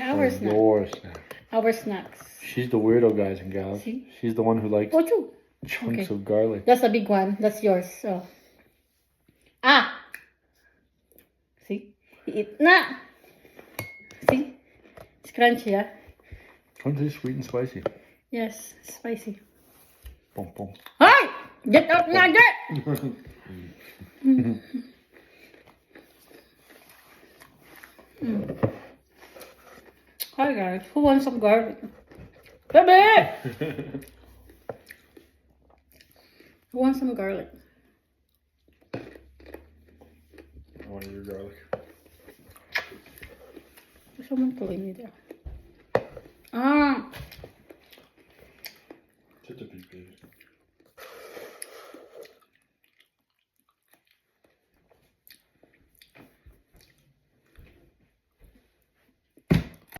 Our snacks. Your snack. Our snacks. She's the weirdo, guys and gals. See? She's the one who likes Ocho. chunks Okay. of garlic. That's a big one. That's yours. So. Ah! See? Eat na! See? It's crunchy, yeah? Crunchy, sweet, and spicy. Yes, spicy. Boom, boom. Hi! Get up now, get! Hi guys, who wants some garlic? Baby! Who wants some garlic? I want your garlic. Someone pulling me there.